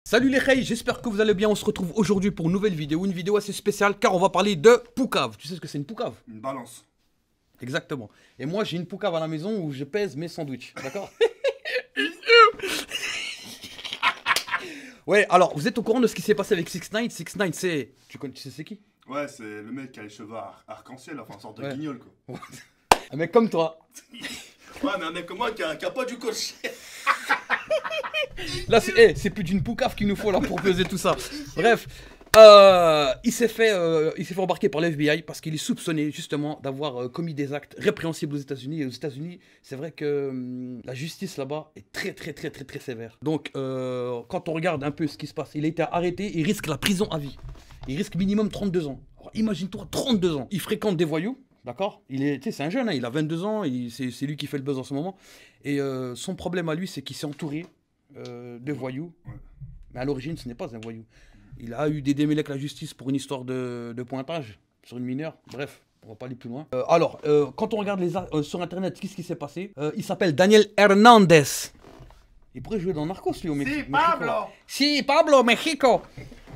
Salut les Khaïs, j'espère que vous allez bien. On se retrouve aujourd'hui pour une nouvelle vidéo, assez spéciale car on va parler de poucave. Tu sais ce que c'est une poucave? Une balance. Exactement. Et moi j'ai une poucave à la maison où je pèse mes sandwichs, d'accord? Ouais, alors vous êtes au courant de ce qui s'est passé avec 6ix9ine? 6ix9ine c'est... Tu sais c'est qui? Ouais, c'est le mec qui a les cheveux arc-en-ciel, enfin une sorte de Ouais. guignol quoi. Un mec comme toi. Ouais, mais un mec comme moi qui a pas du coach. Là c'est plus d'une poucave qu'il nous faut là pour peser tout ça. Bref, il s'est fait embarquer par l'FBI parce qu'il est soupçonné justement d'avoir commis des actes répréhensibles aux États-Unis. Et aux États-Unis, c'est vrai que la justice là-bas est très sévère. Donc, quand on regarde un peu ce qui se passe, il a été arrêté, il risque la prison à vie. Il risque minimum 32 ans. Alors, imagine-toi, 32 ans. Il fréquente des voyous. D'accord? C'est un jeune, hein, il a 22 ans, c'est lui qui fait le buzz en ce moment. Et son problème à lui, c'est qu'il s'est entouré de voyous. Ouais. Mais à l'origine, ce n'est pas un voyou. Il a eu des démêlés avec la justice pour une histoire de pointage sur une mineure. Bref, on va pas aller plus loin. Quand on regarde sur Internet, qu'est-ce qui s'est passé? Il s'appelle Daniel Hernandez. Il pourrait jouer dans Narcos, lui, au Mexique. Si, Pablo. Si, Pablo, Mexico.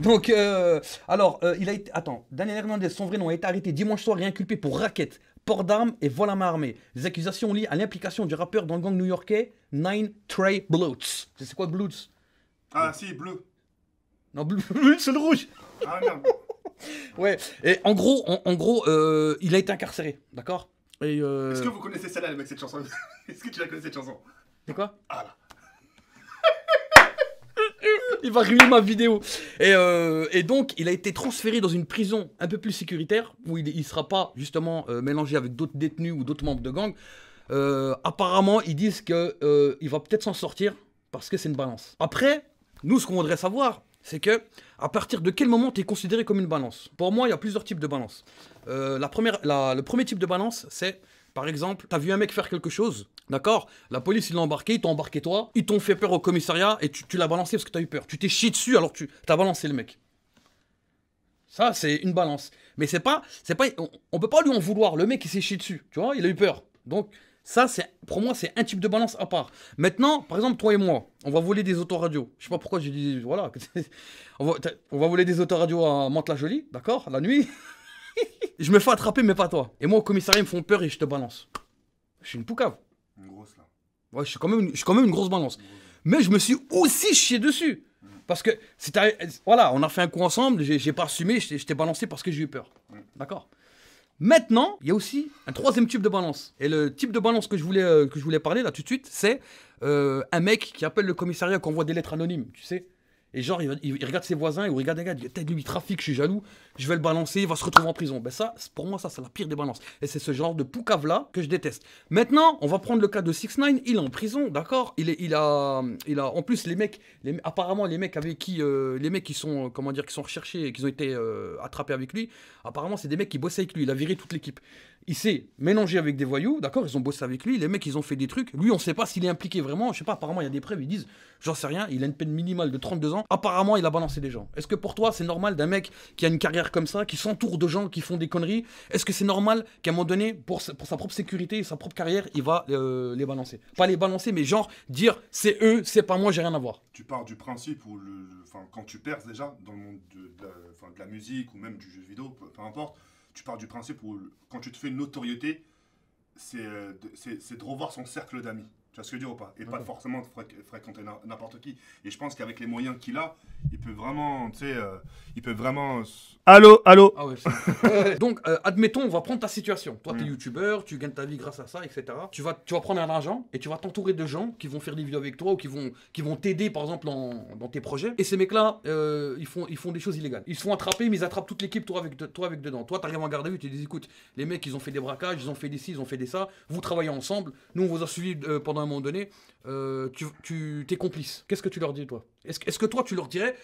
Donc, il a été... Attends, Daniel Hernandez, son vrai nom, a été arrêté dimanche soir et inculpé pour racket, port d'armes et vol à main armée. Les accusations liées à l'implication du rappeur dans le gang new-yorkais Nine Trey Bloods. C'est quoi Bloods? Ah si, bleu. Non, c'est le rouge. Ah merde. Ouais, et en gros, il a été incarcéré, d'accord? Et Est-ce que vous connaissez celle-là, les mecs, cette chanson? Est-ce que tu la connais cette chanson? C'est quoi? Ah là. Il va ruiner ma vidéo. Et donc, il a été transféré dans une prison un peu plus sécuritaire, où il ne sera pas, justement, mélangé avec d'autres détenus ou d'autres membres de gang. Apparemment, ils disent qu'il va peut-être s'en sortir, parce que c'est une balance. Après, nous, ce qu'on voudrait savoir, c'est que à partir de quel moment tu es considéré comme une balance? Pour moi, il y a plusieurs types de balance. Le premier type de balance, c'est, par exemple, tu as vu un mec faire quelque chose, d'accord? La police, ils l'ont embarqué, ils t'ont embarqué toi, ils t'ont fait peur au commissariat et tu l'as balancé parce que tu as eu peur. Tu t'es chié dessus alors tu as balancé le mec. Ça, c'est une balance. Mais on peut pas lui en vouloir. Le mec, il s'est chié dessus, tu vois, il a eu peur. Donc, ça, pour moi, c'est un type de balance à part. Maintenant, par exemple, toi et moi, on va voler des autoradios. Je sais pas pourquoi j'ai dit, voilà. On va voler des autoradios à Mantes-la-Jolie, d'accord, la nuit. Je me fais attraper, mais pas toi. Et moi, au commissariat, ils me font peur et je te balance. Je suis une poucave. Une grosse là. Ouais, je suis quand même une grosse balance. Mais je me suis aussi chié dessus. Parce que, voilà, on a fait un coup ensemble, j'ai pas assumé, je t'ai balancé parce que j'ai eu peur. D'accord? Maintenant, il y a aussi un troisième type de balance. Et le type de balance que je voulais parler là tout de suite, c'est un mec qui appelle le commissariat, qui envoie des lettres anonymes, tu sais. Et genre, il regarde ses voisins, ou il regarde un gars, il dit, peut-être lui, il trafique, je suis jaloux, je vais le balancer, il va se retrouver en prison. Ben ça, pour moi, ça, c'est la pire des balances. Et c'est ce genre de poucave-là que je déteste. Maintenant, on va prendre le cas de 6ix9ine, il est en prison, d'accord? Il a, en plus, apparemment, les mecs avec qui, les mecs qui sont, comment dire, qui sont recherchés, qui ont été attrapés avec lui, apparemment, c'est des mecs qui bossent avec lui, il a viré toute l'équipe. Il s'est mélangé avec des voyous, d'accord? Ils ont bossé avec lui, les mecs, ils ont fait des trucs. Lui, on sait pas s'il est impliqué vraiment, je sais pas, apparemment, il y a des preuves, ils disent, j'en sais rien, il a une peine minimale de 32 ans. Apparemment, il a balancé des gens. Est-ce que pour toi, c'est normal d'un mec qui a une carrière comme ça, qui s'entoure de gens qui font des conneries? Est-ce que c'est normal qu'à un moment donné, pour sa propre sécurité et sa propre carrière, il va les balancer? Pas les balancer, mais genre dire, c'est eux, c'est pas moi, j'ai rien à voir. Tu pars du principe où, quand tu perces déjà dans le monde de la musique ou même du jeu vidéo, peu importe, tu pars du principe où quand tu te fais une notoriété, c'est de revoir son cercle d'amis. Tu vois ce que je veux dire ou pas? Et pas forcément de fréquenter n'importe qui. Et je pense qu'avec les moyens qu'il a, il peut vraiment, tu sais, il peut vraiment... Allô, allô. Ah ouais, donc, admettons, on va prendre ta situation. Toi, t'es youtubeur, tu gagnes ta vie grâce à ça, etc. Tu vas prendre un argent et tu vas t'entourer de gens qui vont faire des vidéos avec toi ou qui vont t'aider, par exemple, dans tes projets. Et ces mecs-là, ils font des choses illégales. Ils se font attraper, mais ils attrapent toute l'équipe, toi avec dedans. Toi, t'arrives en garde à vue, tu dis, écoute, les mecs, ils ont fait des braquages, ils ont fait des ci, ils ont fait des ça. Vous travaillez ensemble. Nous, on vous a suivi pendant un moment donné. Tu t'es complice. Qu'est-ce que tu leur dis, toi? Est-ce que toi, tu leur dirais,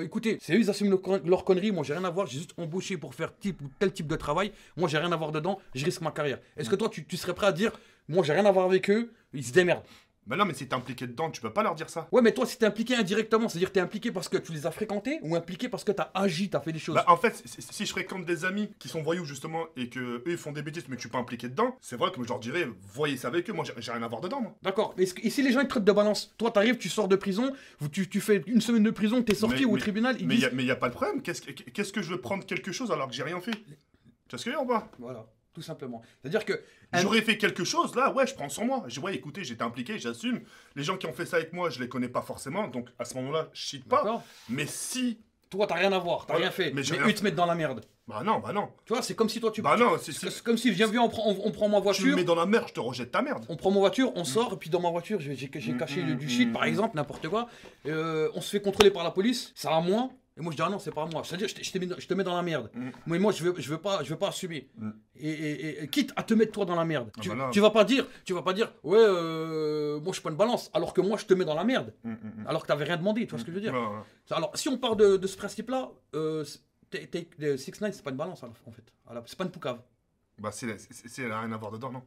écoutez, c'est eux, ils assument leur connerie, moi, j'ai rien à voir, j'ai juste embauché pour faire tel type de travail, moi, j'ai rien à voir dedans, je risque ma carrière. Est-ce que toi, tu serais prêt à dire, moi, j'ai rien à voir avec eux, ils se démerdent? Bah non, mais si t'es impliqué dedans, tu peux pas leur dire ça. Ouais, mais toi, si t'es impliqué indirectement, c'est-à-dire que t'es impliqué parce que tu les as fréquentés ou impliqué parce que t'as agi, t'as fait des choses. Bah en fait, si je fréquente des amis qui sont voyous justement et que eux ils font des bêtises mais que je suis pas impliqué dedans, c'est vrai que je leur dirais, voyez ça avec eux, moi j'ai rien à voir dedans moi. D'accord, mais et si les gens ils te traitent de balance, toi t'arrives, tu sors de prison, tu fais une semaine de prison, t'es sorti au tribunal, ils disent... Mais y a pas de problème, qu'est-ce que je veux prendre quelque chose alors que j'ai rien fait? Tu vois ce que je veux dire ou pas? Voilà, tout simplement. C'est-à-dire que... J'aurais fait quelque chose, là, ouais, je prends sur moi. Je dis, ouais, écoutez, j'étais impliqué, j'assume. Les gens qui ont fait ça avec moi, je les connais pas forcément, donc à ce moment-là, je cheat pas. Mais si... Toi, t'as rien à voir, t'as rien fait, mais eux te mettent dans la merde. Bah non. Tu vois, c'est comme si toi tu... Bah non, c'est comme si, viens, on prend ma voiture... Tu me mets dans la merde, je te rejette ta merde. On prend ma voiture, on sort, et puis dans ma voiture, j'ai caché du shit, par exemple, n'importe quoi. On se fait contrôler par la police, ça va moins. Et moi je dis ah non c'est pas moi, c'est-à-dire je te mets dans la merde. Moi je veux pas assumer. Et quitte à te mettre toi dans la merde. Tu vas pas dire ouais moi je suis pas une balance alors que moi je te mets dans la merde. Alors que t'avais rien demandé, tu vois ce que je veux dire. Alors si on part de ce principe là, 6ix9ine c'est pas une balance en fait. C'est pas une poucave. Bah c'est rien à voir dedans non.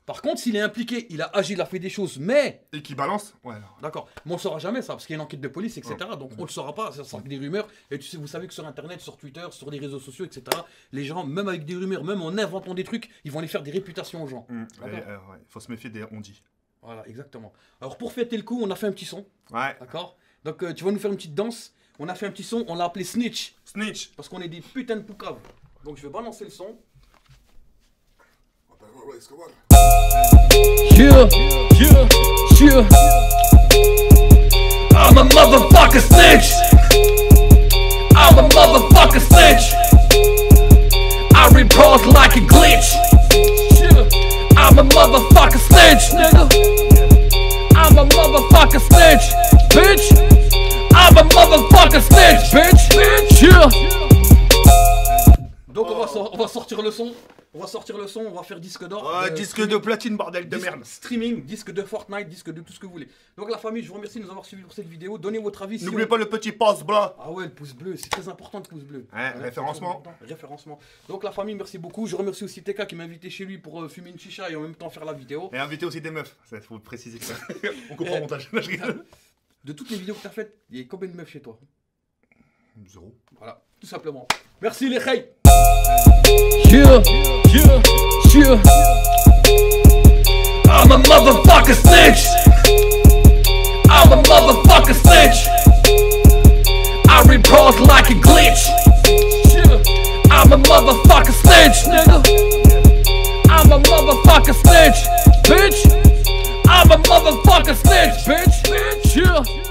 Par contre, s'il est impliqué, il a agi, il a fait des choses, mais... Et qui balance? Ouais. D'accord. Mais on ne saura jamais ça, parce qu'il y a une enquête de police, etc. Donc on ne le saura pas, ça sera que des rumeurs. Et vous savez que sur Internet, sur Twitter, sur les réseaux sociaux, etc., les gens, même avec des rumeurs, même en inventant des trucs, ils vont aller faire des réputations aux gens. Ouais. Faut se méfier des on-dit. Voilà, exactement. Alors pour fêter le coup, on a fait un petit son. Ouais. D'accord. Donc tu vas nous faire une petite danse. On a fait un petit son, on l'a appelé Snitch. Snitch. Parce qu'on est des putains de poucaves. Donc je vais balancer le son. Yeah. I'm a motherfucker snitch. I'm a motherfucker snitch. I report like a glitch. I'm a motherfucker snitch, nigga. I'm a motherfucker snitch, bitch. I'm a motherfucker snitch, bitch. Yeah. Donc on va sortir le son. On va faire disque d'or. Disque de platine, bordel de merde. Streaming, disque de Fortnite, disque de tout ce que vous voulez. Donc la famille, je vous remercie de nous avoir suivis pour cette vidéo. Donnez votre avis. N'oubliez pas le petit pouce bleu. Ah ouais, le pouce bleu, c'est très important le pouce bleu. Ouais, référencement. Donc la famille, merci beaucoup. Je remercie aussi TK qui m'a invité chez lui pour fumer une chicha et en même temps faire la vidéo. Et inviter aussi des meufs, ça faut préciser ça. On comprend le montage. De toutes les vidéos que tu as faites, il y a combien de meufs chez toi? 0. Voilà, tout simplement. Merci les reilles. I'm a motherfucker snitch. I'm a motherfucker snitch. I report like a glitch. I'm a motherfucker snitch, nigga. I'm a motherfucker snitch, bitch. I'm a motherfucker snitch, bitch.